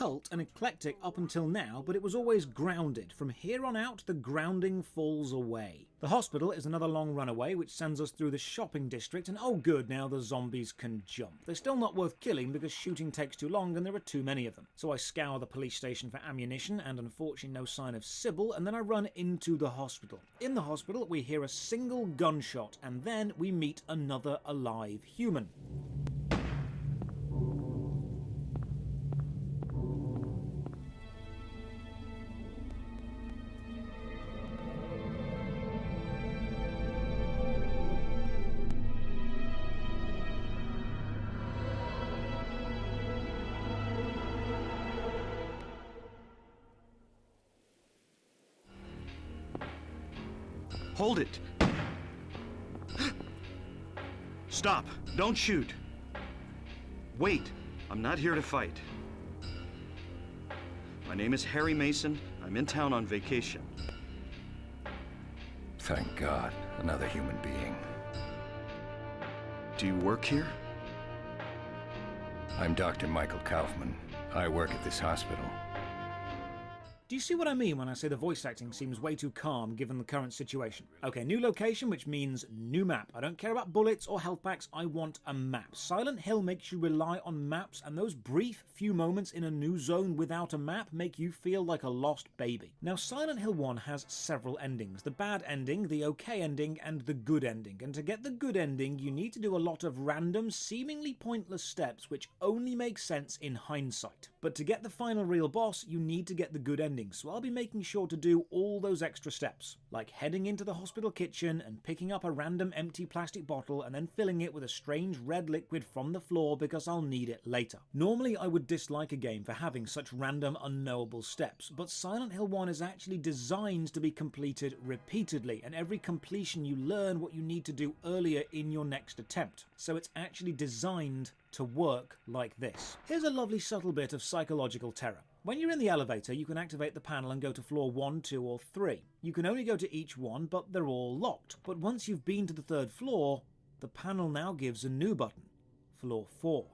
occult and eclectic up until now, but it was always grounded. From here on out, the grounding falls away. The hospital is another long runaway, which sends us through the shopping district, and oh good, now the zombies can jump. They're still not worth killing because shooting takes too long and there are too many of them. So I scour the police station for ammunition, and unfortunately no sign of Sybil, and then I run into the hospital. In the hospital, we hear a single gunshot, and then we meet another alive human. Hold it! Stop! Don't shoot! Wait! I'm not here to fight. My name is Harry Mason. I'm in town on vacation. Thank God, another human being. Do you work here? I'm Dr. Michael Kaufman. I work at this hospital. Do you see what I mean when I say the voice acting seems way too calm given the current situation? Okay, new location, which means new map. I don't care about bullets or health packs, I want a map. Silent Hill makes you rely on maps, and those brief few moments in a new zone without a map make you feel like a lost baby. Now, Silent Hill 1 has several endings. The bad ending, the okay ending, and the good ending. And to get the good ending, you need to do a lot of random, seemingly pointless steps which only make sense in hindsight. But to get the final real boss, you need to get the good ending, so I'll be making sure to do all those extra steps, like heading into the hospital kitchen and picking up a random empty plastic bottle and then filling it with a strange red liquid from the floor because I'll need it later. Normally I would dislike a game for having such random unknowable steps, but Silent Hill 1 is actually designed to be completed repeatedly, and every completion you learn what you need to do earlier in your next attempt. So it's actually designed to work like this. Here's a lovely subtle bit of psychological terror. When you're in the elevator, you can activate the panel and go to floor 1, 2 or 3. You can only go to each one, but they're all locked. But once you've been to the 3rd floor, the panel now gives a new button. Floor 4.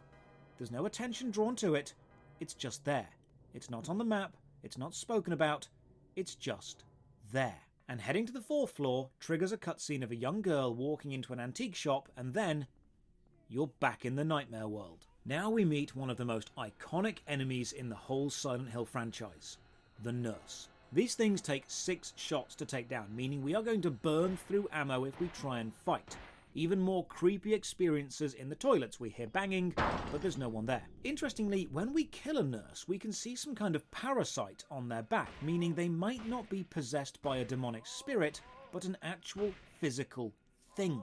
There's no attention drawn to it, it's just there. It's not on the map, it's not spoken about, it's just there. And heading to the 4th floor triggers a cutscene of a young girl walking into an antique shop, and then you're back in the nightmare world. Now we meet one of the most iconic enemies in the whole Silent Hill franchise, the Nurse. These things take 6 shots to take down, meaning we are going to burn through ammo if we try and fight. Even more creepy experiences in the toilets. We hear banging, but there's no one there. Interestingly, when we kill a nurse, we can see some kind of parasite on their back, meaning they might not be possessed by a demonic spirit, but an actual physical thing.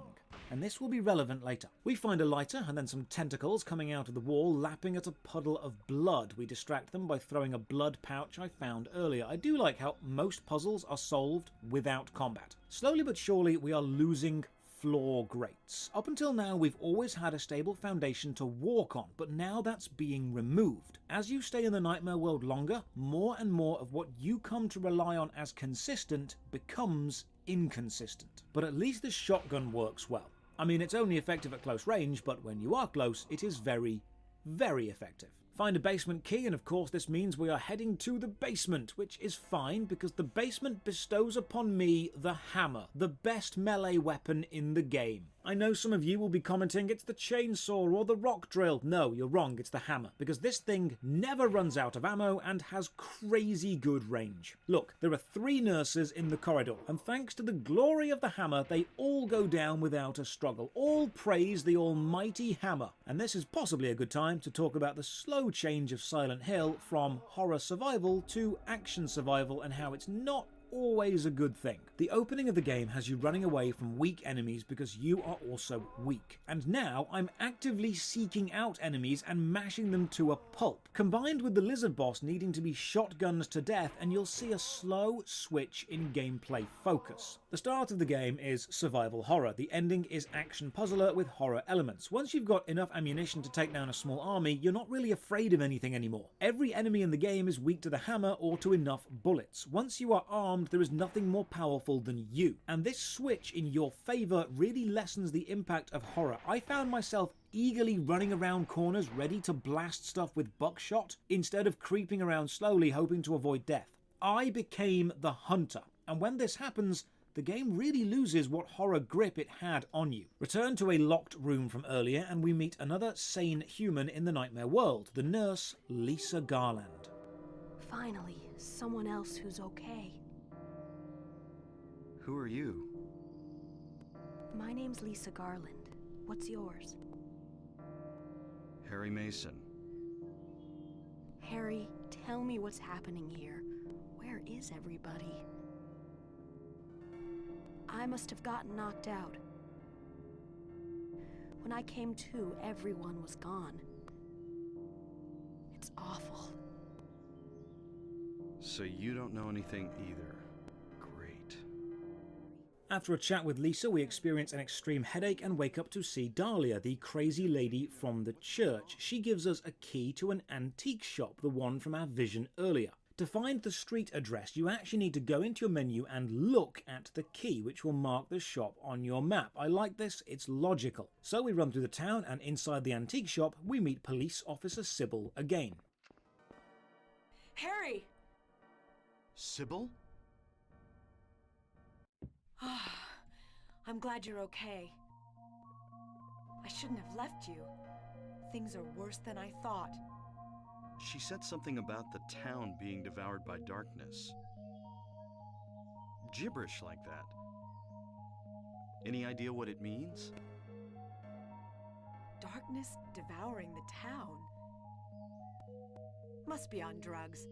And this will be relevant later. We find a lighter and then some tentacles coming out of the wall lapping at a puddle of blood. We distract them by throwing a blood pouch I found earlier. I do like how most puzzles are solved without combat. Slowly but surely we are losing floor grates. Up until now we've always had a stable foundation to walk on, but now that's being removed. As you stay in the nightmare world longer, more and more of what you come to rely on as consistent becomes inconsistent. But at least the shotgun works well. I mean, it's only effective at close range, but when you are close, it is very, very effective. Find a basement key, and of course this means we are heading to the basement, which is fine because the basement bestows upon me the hammer, the best melee weapon in the game. I know some of you will be commenting it's the chainsaw or the rock drill. No, you're wrong, it's the hammer, because this thing never runs out of ammo and has crazy good range. Look, there are 3 nurses in the corridor, and thanks to the glory of the hammer, they all go down without a struggle. All praise the almighty hammer. And this is possibly a good time to talk about the slow change of Silent Hill from horror survival to action survival and how it's not always a good thing. The opening of the game has you running away from weak enemies because you are also weak. And now I'm actively seeking out enemies and mashing them to a pulp, combined with the lizard boss needing to be shotgunned to death, and you'll see a slow switch in gameplay focus. The start of the game is survival horror. The ending is action puzzler with horror elements. Once you've got enough ammunition to take down a small army, you're not really afraid of anything anymore. Every enemy in the game is weak to the hammer or to enough bullets. Once you are armed, there is nothing more powerful than you. And this switch in your favour really lessens the impact of horror. I found myself eagerly running around corners ready to blast stuff with buckshot instead of creeping around slowly hoping to avoid death. I became the hunter, and when this happens, the game really loses what horror grip it had on you. Return to a locked room from earlier and we meet another sane human in the nightmare world, the nurse, Lisa Garland. Finally, someone else who's okay. Who are you? My name's Lisa Garland. What's yours? Harry Mason. Harry, tell me what's happening here. Where is everybody? I must have gotten knocked out. When I came to, everyone was gone. It's awful. So you don't know anything either. Great. After a chat with Lisa, we experience an extreme headache and wake up to see Dahlia, the crazy lady from the church. She gives us a key to an antique shop, the one from our vision earlier. To find the street address, you actually need to go into your menu and look at the key, which will mark the shop on your map. I like this, it's logical. So we run through the town, and inside the antique shop, we meet Police Officer Sybil again. Harry! Sybil? I'm glad you're okay. I shouldn't have left you. Things are worse than I thought. She said something about the town being devoured by darkness. Gibberish like that. Any idea what it means? Darkness devouring the town. Must be on drugs.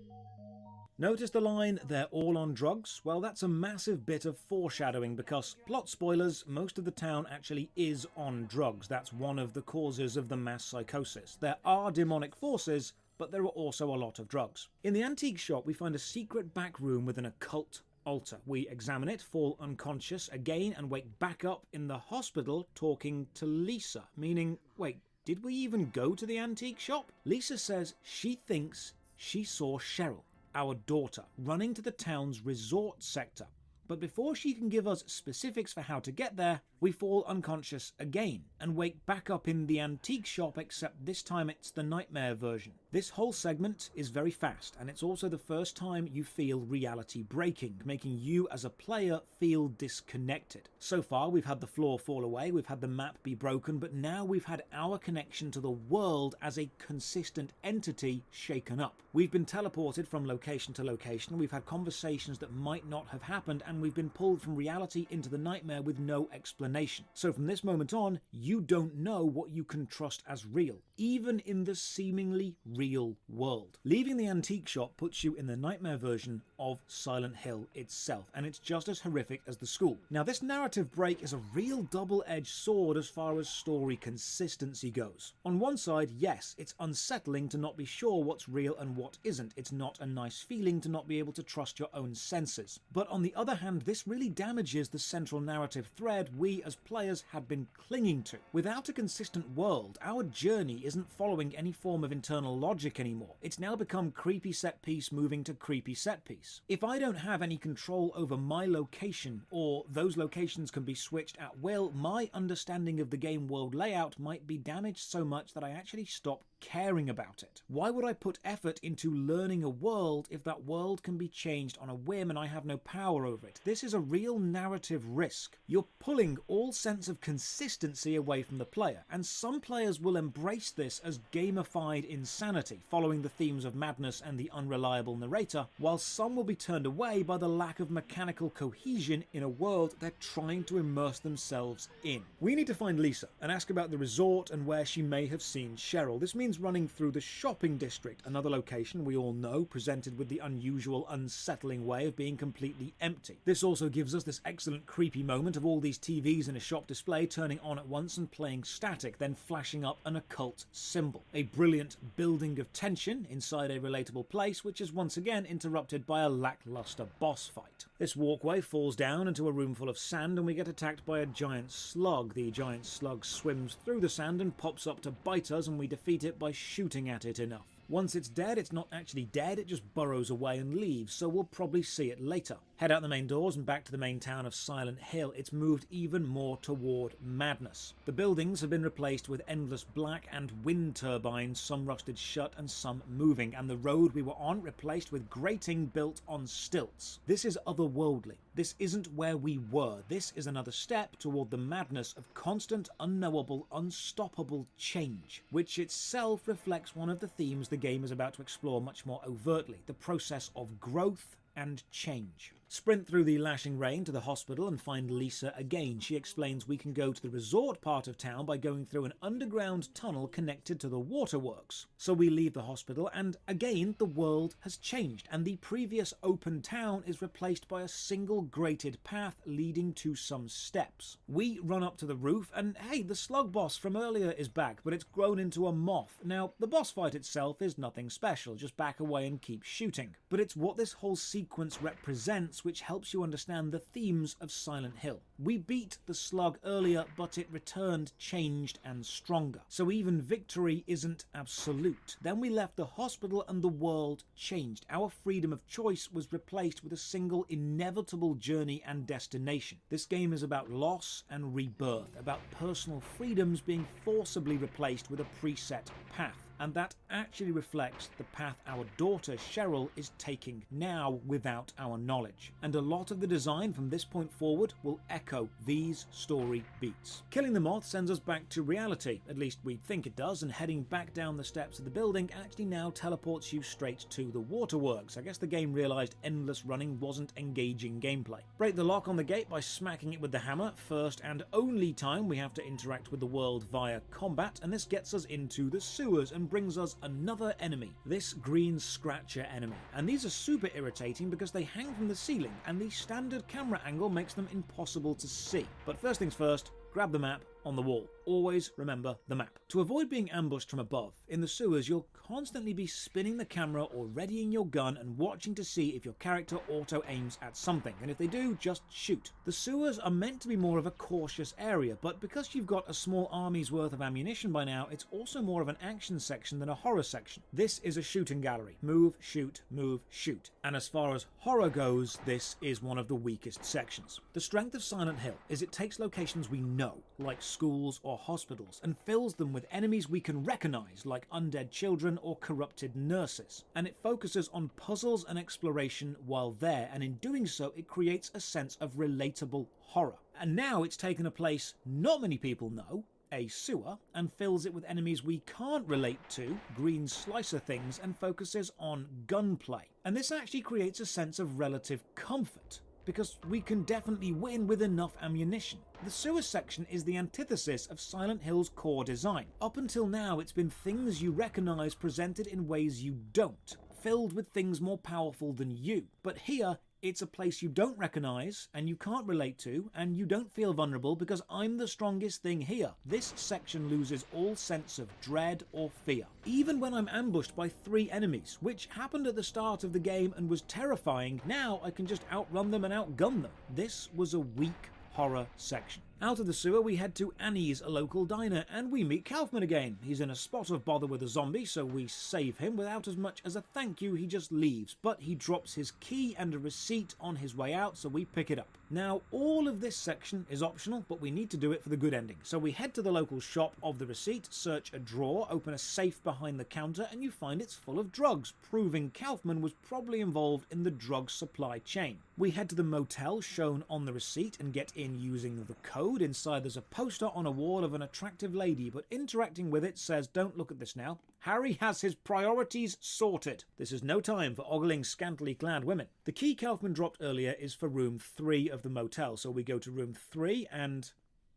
Notice the line, "They're all on drugs"? Well, that's a massive bit of foreshadowing because, plot spoilers, most of the town actually is on drugs. That's one of the causes of the mass psychosis. There are demonic forces, but there are also a lot of drugs. In the antique shop, we find a secret back room with an occult altar. We examine it, fall unconscious again, and wake back up in the hospital talking to Lisa. Meaning, wait, did we even go to the antique shop? Lisa says she thinks she saw Cheryl, our daughter, running to the town's resort sector. But before she can give us specifics for how to get there, we fall unconscious again and wake back up in the antique shop, except this time it's the nightmare version. This whole segment is very fast, and it's also the first time you feel reality breaking, making you as a player feel disconnected. So far we've had the floor fall away, we've had the map be broken, but now we've had our connection to the world as a consistent entity shaken up. We've been teleported from location to location, we've had conversations that might not have happened, and we've been pulled from reality into the nightmare with no explanation. So from this moment on, you don't know what you can trust as real, even in the seemingly real world. Leaving the antique shop puts you in the nightmare version of Silent Hill itself, and it's just as horrific as the school. Now, this narrative break is a real double-edged sword as far as story consistency goes. On one side, yes, it's unsettling to not be sure what's real and what isn't. It's not a nice feeling to not be able to trust your own senses. But on the other hand, this really damages the central narrative thread we as players had been clinging to. Without a consistent world, our journey isn't following any form of internal logic anymore. It's now become creepy set piece moving to creepy set piece. If I don't have any control over my location, or those locations can be switched at will, my understanding of the game world layout might be damaged so much that I actually stop caring about it. Why would I put effort into learning a world if that world can be changed on a whim and I have no power over it? This is a real narrative risk. You're pulling all sense of consistency away from the player, and some players will embrace this as gamified insanity, following the themes of madness and the unreliable narrator, while some will be turned away by the lack of mechanical cohesion in a world they're trying to immerse themselves in. We need to find Lisa and ask about the resort and where she may have seen Cheryl. This means running through the shopping district, another location we all know presented with the unusual, unsettling way of being completely empty. This also gives us this excellent creepy moment of all these TVs in a shop display turning on at once and playing static, then flashing up an occult symbol. A brilliant building of tension inside a relatable place, which is once again interrupted by a lackluster boss fight. This walkway falls down into a room full of sand and we get attacked by a giant slug. The giant slug swims through the sand and pops up to bite us, and we defeat it by shooting at it enough. Once it's dead, it's not actually dead, it just burrows away and leaves, so we'll probably see it later. Head out the main doors and back to the main town of Silent Hill. It's moved even more toward madness. The buildings have been replaced with endless black and wind turbines, some rusted shut and some moving, and the road we were on replaced with grating built on stilts. This is otherworldly. This isn't where we were. This is another step toward the madness of constant, unknowable, unstoppable change, which itself reflects one of the themes the game is about to explore much more overtly, the process of growth and change. Sprint through the lashing rain to the hospital and find Lisa again. She explains we can go to the resort part of town by going through an underground tunnel connected to the waterworks. So we leave the hospital and again the world has changed and the previous open town is replaced by a single grated path leading to some steps. We run up to the roof and hey, the slug boss from earlier is back, but it's grown into a moth. Now the boss fight itself is nothing special, just back away and keep shooting. But it's what this whole sequence represents which helps you understand the themes of Silent Hill. We beat the slug earlier, but it returned changed and stronger. So even victory isn't absolute. Then we left the hospital and the world changed. Our freedom of choice was replaced with a single inevitable journey and destination. This game is about loss and rebirth, about personal freedoms being forcibly replaced with a preset path. And that actually reflects the path our daughter Cheryl is taking now without our knowledge. And a lot of the design from this point forward will echo these story beats. Killing the moth sends us back to reality, at least we think it does, and heading back down the steps of the building actually now teleports you straight to the waterworks. I guess the game realised endless running wasn't engaging gameplay. Break the lock on the gate by smacking it with the hammer, first and only time we have to interact with the world via combat, and this gets us into the sewers and brings us another enemy, this green scratcher enemy. And these are super irritating because they hang from the ceiling and the standard camera angle makes them impossible to see. But first things first, grab the map on the wall. Always remember the map. To avoid being ambushed from above, in the sewers you'll constantly be spinning the camera or readying your gun and watching to see if your character auto-aims at something, and if they do, just shoot. The sewers are meant to be more of a cautious area, but because you've got a small army's worth of ammunition by now, it's also more of an action section than a horror section. This is a shooting gallery. Move, shoot, shoot. And as far as horror goes, this is one of the weakest sections. The strength of Silent Hill is it takes locations we know, like schools or hospitals, and fills them with enemies we can recognize, like undead children or corrupted nurses. And it focuses on puzzles and exploration while there, and in doing so it creates a sense of relatable horror. And now it's taken a place not many people know, a sewer, and fills it with enemies we can't relate to, green slicer things, and focuses on gunplay. And this actually creates a sense of relative comfort, because we can definitely win with enough ammunition. The sewer section is the antithesis of Silent Hill's core design. Up until now, it's been things you recognize presented in ways you don't, filled with things more powerful than you. But here, it's a place you don't recognize, and you can't relate to, and you don't feel vulnerable because I'm the strongest thing here. This section loses all sense of dread or fear. Even when I'm ambushed by 3 enemies, which happened at the start of the game and was terrifying, now I can just outrun them and outgun them. This was a weak horror section. Out of the sewer, we head to Annie's, a local diner, and we meet Kaufman again. He's in a spot of bother with a zombie, so we save him. Without as much as a thank you, he just leaves, but he drops his key and a receipt on his way out, so we pick it up. Now, all of this section is optional, but we need to do it for the good ending. So we head to the local shop of the receipt, search a drawer, open a safe behind the counter, and you find it's full of drugs, proving Kaufman was probably involved in the drug supply chain. We head to the motel shown on the receipt and get in using the code. Inside there's a poster on a wall of an attractive lady, but interacting with it says, "Don't look at this now. Harry has his priorities sorted." This is no time for ogling scantily clad women. The key Kaufman dropped earlier is for room 3 of the motel, so we go to room 3 and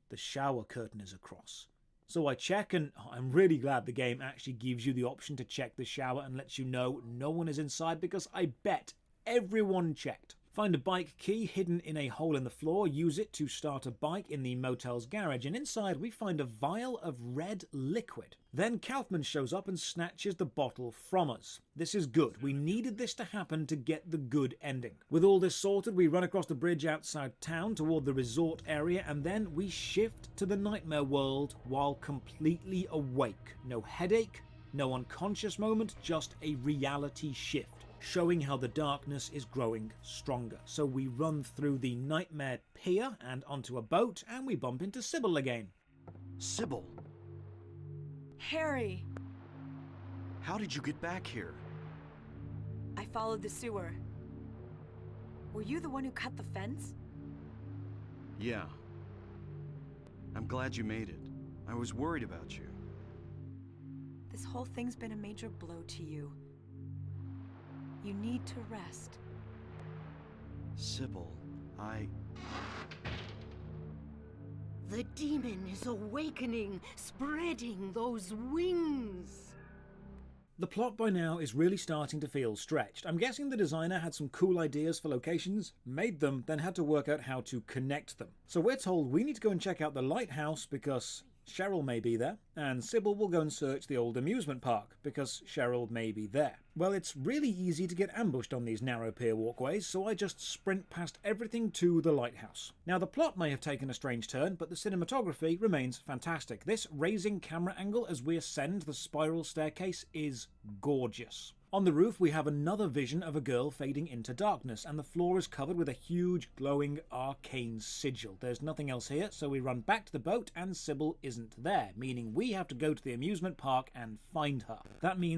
the shower curtain is across. So I check, and I'm really glad the game actually gives you the option to check the shower and lets you know no one is inside, because I bet everyone checked. Find a bike key hidden in a hole in the floor, use it to start a bike in the motel's garage, and inside we find a vial of red liquid. Then Kaufman shows up and snatches the bottle from us. This is good. We needed this to happen to get the good ending. With all this sorted, we run across the bridge outside town toward the resort area, and then we shift to the nightmare world while completely awake. No headache, No unconscious moment, just a reality shift, showing how the darkness is growing stronger. So we run through the nightmare pier and onto a boat, and we bump into Sybil again. Sybil, Harry! how did you get back here? I followed the sewer. Were you the one who cut the fence? Yeah. I'm glad you made it. I was worried about you. This whole thing's been a major blow to you. You need to rest. Sybil, The demon is awakening, spreading those wings. The plot by now is really starting to feel stretched. I'm guessing the designer had some cool ideas for locations, made them, then had to work out how to connect them. So we're told we need to go and check out the lighthouse because Cheryl may be there, and Sybil will go and search the old amusement park because Cheryl may be there. Well, it's really easy to get ambushed on these narrow pier walkways, so I just sprint past everything to the lighthouse. Now, the plot may have taken a strange turn, but the cinematography remains fantastic. This raising camera angle as we ascend the spiral staircase is gorgeous. On the roof, we have another vision of a girl fading into darkness, and the floor is covered with a huge, glowing, arcane sigil. There's nothing else here, so we run back to the boat, and Sybil isn't there, meaning we have to go to the amusement park and find her. That means